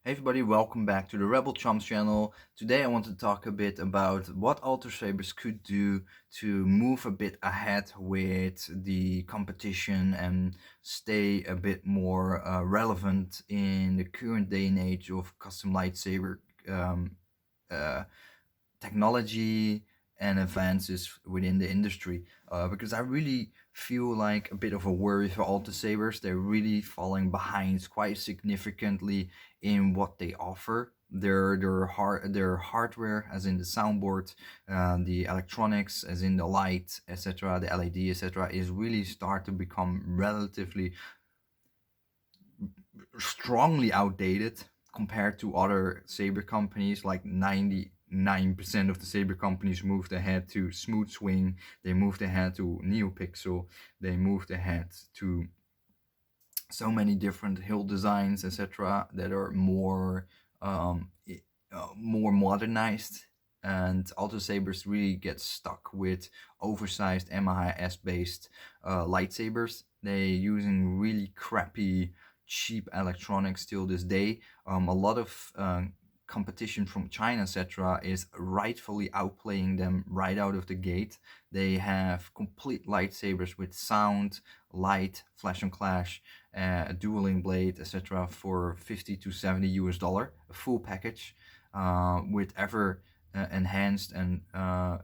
Hey everybody, welcome back to the Rebel Chums channel. Today I want to talk a bit about what Ultrasabers could do to move a bit ahead with the competition and stay a bit more relevant in the current day and age of custom lightsaber um, uh, technology and advances within the industry, because I really feel like a bit of a worry for Alta-Sabers. They're really falling behind quite significantly in what they offer. Their hardware, as in the soundboard, the electronics, as in the light, etc., the LED, etc., is really start to become relatively strongly outdated compared to other saber companies. Like 99% of the saber companies moved ahead to smooth swing, they moved ahead to neopixel, they moved ahead to so many different hill designs, etc., that are more modernized. And Alto Sabers really get stuck with oversized MIS based lightsabers. They using really crappy, cheap electronics till this day. A lot of competition from China, etc., is rightfully outplaying them right out of the gate. They have complete lightsabers with sound, light, flash and clash, a dueling blade, etc., for 50 to 70 US dollar, a full package, with ever enhanced and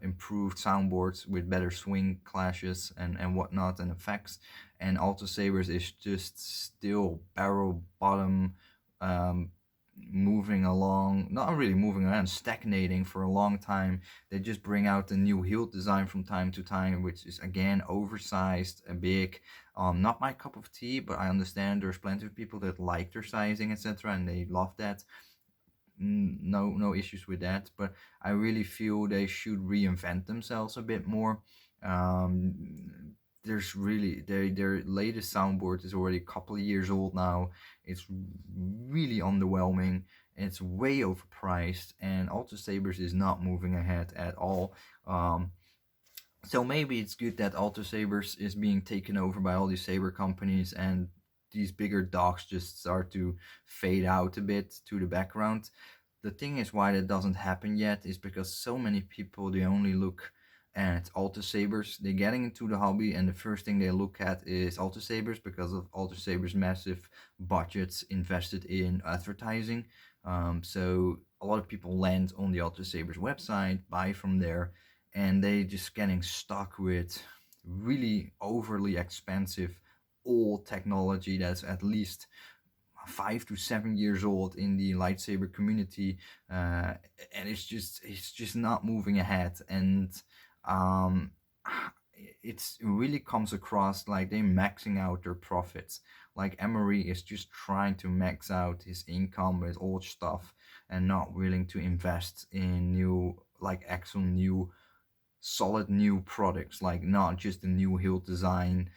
improved soundboards with better swing clashes and whatnot and effects. And Alto Sabers is just still barrel bottom, um, moving along, not really moving around, stagnating for a long time. They just bring out a new hilt design from time to time, which is again oversized and big. Not my cup of tea, but I understand there's plenty of people that like their sizing, etc., and they love that. No issues with that, but I really feel they should reinvent themselves a bit more. There's really their latest soundboard is already a couple of years old now. It's really underwhelming. It's way overpriced, and Alto Sabers is not moving ahead at all. So maybe it's good that Alto Sabers is being taken over by all these saber companies, and these bigger dogs just start to fade out a bit to the background. The thing is why that doesn't happen yet is because so many people, they only look at Alta Sabers. They're getting into the hobby, and the first thing they look at is Alta Sabers because of Alta Sabers' massive budgets invested in advertising. So a lot of people land on the Alta Sabers website, buy from there, and they just getting stuck with really overly expensive old technology that's at least 5 to 7 years old in the lightsaber community, and it's just not moving ahead. And um, it really comes across like they're maxing out their profits. Like Emery is just trying to max out his income with old stuff and not willing to invest in new, like actual new solid new products, like not just a new hilt design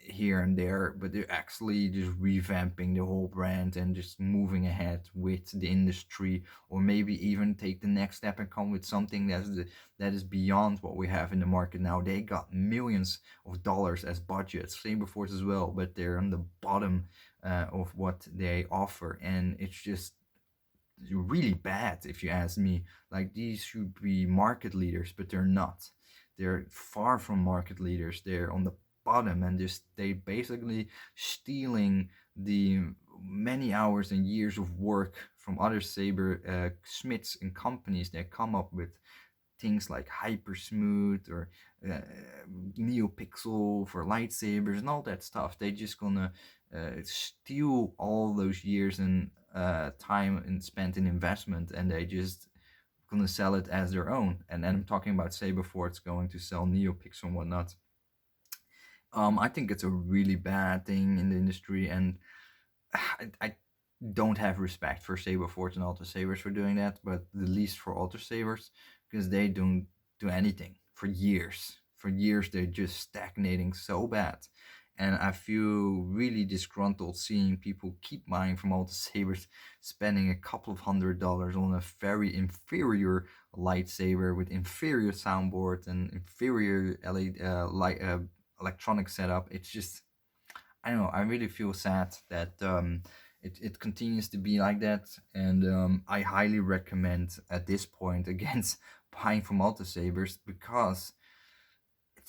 here and there, but they're actually just revamping the whole brand and just moving ahead with the industry, or maybe even take the next step and come with something that is beyond what we have in the market now. They got millions of dollars as budgets, Saberforce as well, but they're on the bottom of what they offer, and it's just really bad if you ask me. Like, these should be market leaders, but they're not. They're far from market leaders. They're on the bottom, and just they basically stealing the many hours and years of work from other saber smiths and companies that come up with things like hyper smooth or uh, neopixel for lightsabers and all that stuff. They just gonna steal all those years and time and spent in investment, and they just gonna sell it as their own. And then I'm talking about Saberforce going to sell neopixel and whatnot. I think it's a really bad thing in the industry, and I don't have respect for Saberforce and Ultra Sabers for doing that, but the least for Ultra Sabers, because they don't do anything for years. For years, they're just stagnating so bad. And I feel really disgruntled seeing people keep buying from Ultra Sabers, spending a couple of $100 on a very inferior lightsaber with inferior soundboard and inferior LED, electronic setup. It's just, I don't know. I really feel sad that it continues to be like that, and I highly recommend at this point against buying from Ultrasabers, because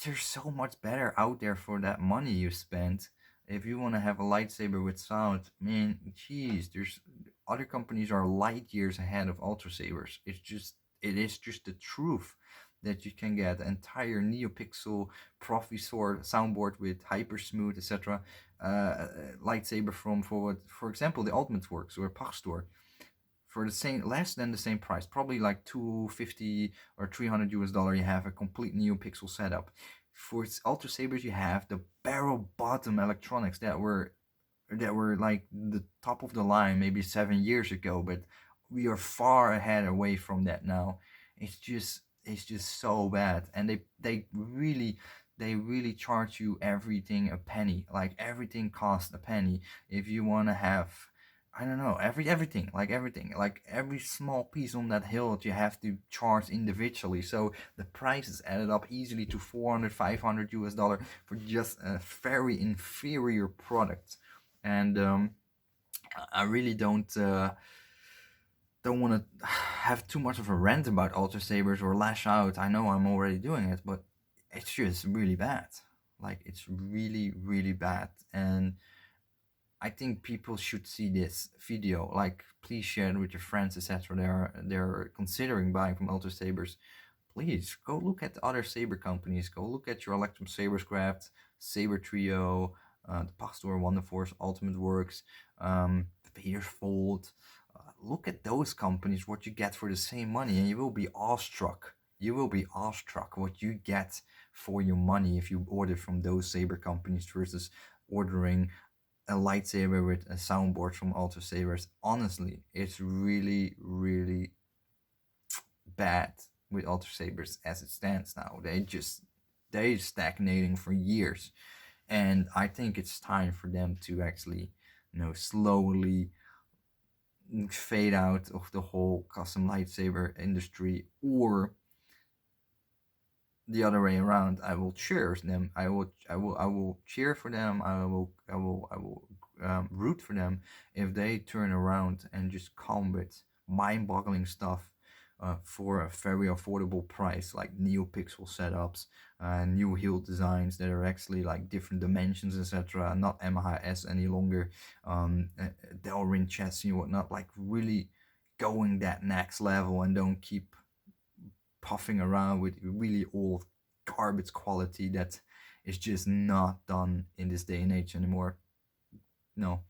there's so much better out there for that money you spent. If you want to have a lightsaber with sound, man, jeez, there's other companies are light years ahead of Ultrasabers. It is just the truth that you can get an entire NeoPixel Professor soundboard with hyper smooth, etc. Lightsaber from, for example, the Ultimate Works or Pastor, for the same, less than the same price, probably like 250 or 300 US dollar. You have a complete NeoPixel setup. For Ultra Sabers, you have the barrel bottom electronics that were like the top of the line maybe 7 years ago, but we are far ahead away from that now. It's just so bad, and they really charge you everything a penny. Like everything costs a penny. If you want to have, I don't know, everything, like every small piece on that hilt you have to charge individually. So the price is added up easily to 400, 500 US dollar for just a very inferior product. And I really don't want to have too much of a rant about Ultra Sabers or lash out. I know I'm already doing it, but it's just really bad. Like it's really, really bad. And I think people should see this video. Like, please share it with your friends, etc. They're considering buying from Ultra Sabers. Please go look at other saber companies. Go look at your Electrum Saberscraft, Saber Trio, the Pastor Wonderforce, Ultimate Works, Vader's Fold. Look at those companies, what you get for the same money, and you will be awestruck. You will be awestruck what you get for your money if you order from those saber companies versus ordering a lightsaber with a soundboard from Ultra Sabers. Honestly, it's really, really bad with Ultra Sabers as it stands now. They're stagnating for years, and I think it's time for them to actually, slowly fade out of the whole custom lightsaber industry, or the other way around. I will cheer them. I will cheer for them. I will root for them if they turn around and just come with mind-boggling stuff for a very affordable price, like NeoPixel setups, new hilt designs that are actually like different dimensions, etc. Not MHS any longer, Delrin chassis and whatnot. Like really going that next level, and don't keep puffing around with really old garbage quality that is just not done in this day and age anymore. No,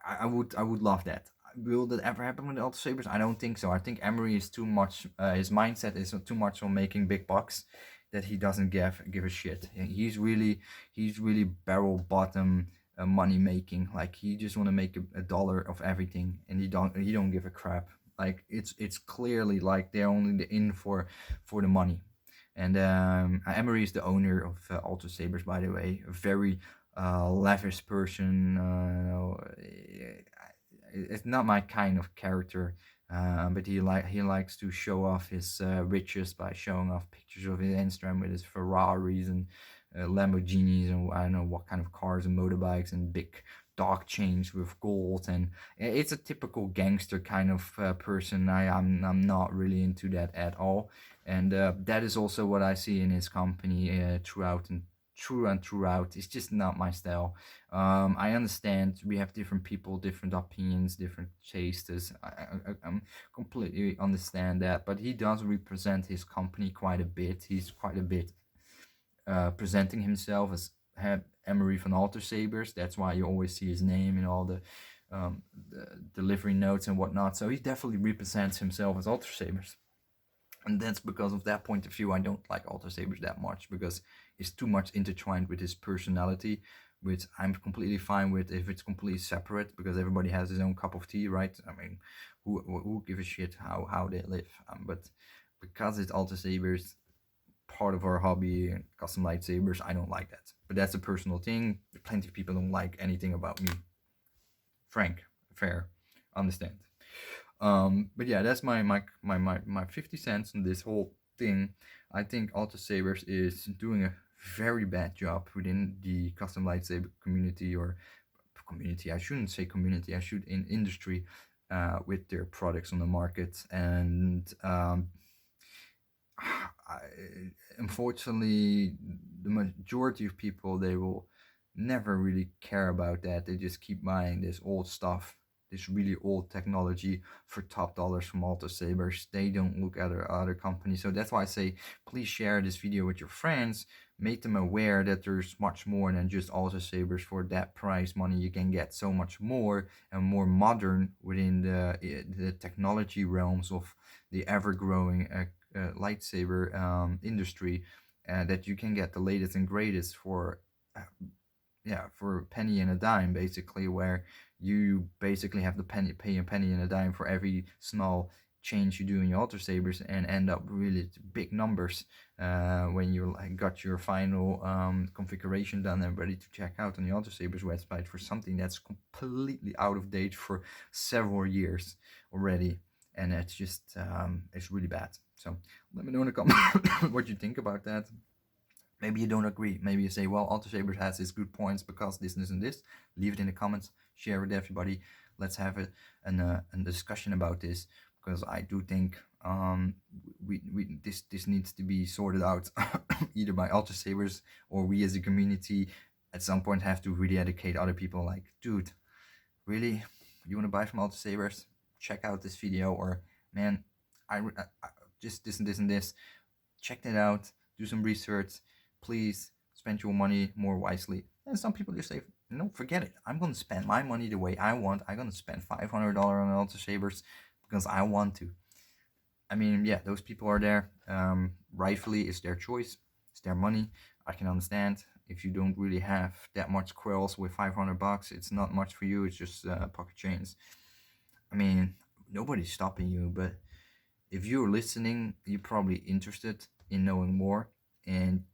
I would love that. Will that ever happen with the Ultra Sabers? I don't think so. I think Emery is too much. His mindset is too much on making big bucks, that he doesn't give a shit. He's really barrel bottom money making. Like he just want to make a dollar of everything, and he don't give a crap. Like it's clearly like they're only in for the money. And Emery is the owner of Ultra Sabers, by the way. A very lavish person. It's not my kind of character, but he likes to show off his riches by showing off pictures of his Instagram with his Ferraris and Lamborghinis, and I don't know what kind of cars and motorbikes, and big dog chains with gold. And it's a typical gangster kind of person. I'm not really into that at all, and that is also what I see in his company throughout. It's just not my style. I understand we have different people, different opinions, different tastes. I'm completely understand that, but he does represent his company quite a bit. He's quite a bit presenting himself as Emery van Alter Sabers. That's why you always see his name in all the delivery notes and whatnot. So he definitely represents himself as Alter Sabers. And that's because of that point of view, I don't like Ultra Sabers that much, because it's too much intertwined with his personality, which I'm completely fine with if it's completely separate, because everybody has his own cup of tea, right? I mean, who give a shit how they live? But because it's Ultra Sabers, part of our hobby and custom lightsabers, I don't like that. But that's a personal thing. Plenty of people don't like anything about me. Frank, fair, understand. But yeah, that's my 50 cents on this whole thing. I think Ultra Sabers is doing a very bad job within the custom lightsaber community, or community. I shouldn't say community. I should in industry with their products on the market. And I, unfortunately, the majority of people, they will never really care about that. They just keep buying this old stuff, this really old technology for top dollars from Ultrasabers. They don't look at other companies. So that's why I say, please share this video with your friends. Make them aware that there's much more than just Ultrasabers. For that price money, you can get so much more and more modern within the technology realms of the ever-growing lightsaber industry, that you can get the latest and greatest for yeah, for a penny and a dime, basically, where you basically have to pay a penny and a dime for every small change you do in your Ultrasabers, and end up really big numbers when you like got your final configuration done and ready to check out on the Ultrasabers website for something that's completely out of date for several years already. And it's just it's really bad. So let me know in the comments what you think about that. Maybe you don't agree. Maybe you say, well, Ultrasabers has its good points because this and this. Leave it in the comments. Share it with everybody. Let's have a discussion about this, because I do think this needs to be sorted out either by Ultrasabers, or we as a community at some point have to really educate other people. Like, dude, really, you want to buy from Ultrasabers? Check out this video. Or, man, I just this and this and this. Check that out. Do some research. Please spend your money more wisely. And some people just say, no, forget it. I'm going to spend my money the way I want. I'm going to spend $500 on Ultrasabers because I want to. I mean, yeah, those people are there. Rightfully, it's their choice. It's their money. I can understand. If you don't really have that much quills with $500, it's not much for you. It's just pocket chains. I mean, nobody's stopping you, but if you're listening, you're probably interested in knowing more. And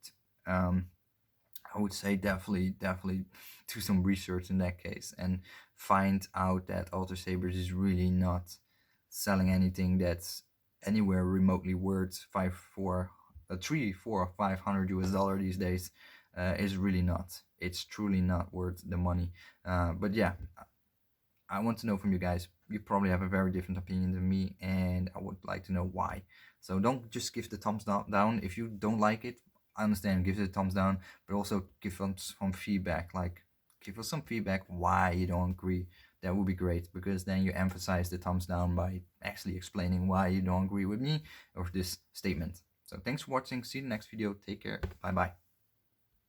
I would say definitely do some research in that case and find out that Ultrasabers is really not selling anything that's anywhere remotely worth $300, $400, or $500 these days. Is really not. It's truly not worth the money. But yeah, I want to know from you guys. You probably have a very different opinion than me, and I would like to know why. So don't just give the thumbs down. If you don't like it, I understand, give it a thumbs down, but also give us some feedback. Like, give us some feedback why you don't agree. That would be great, because then you emphasize the thumbs down by actually explaining why you don't agree with me or this statement. So thanks for watching. See you in the next video. Take care. Bye bye.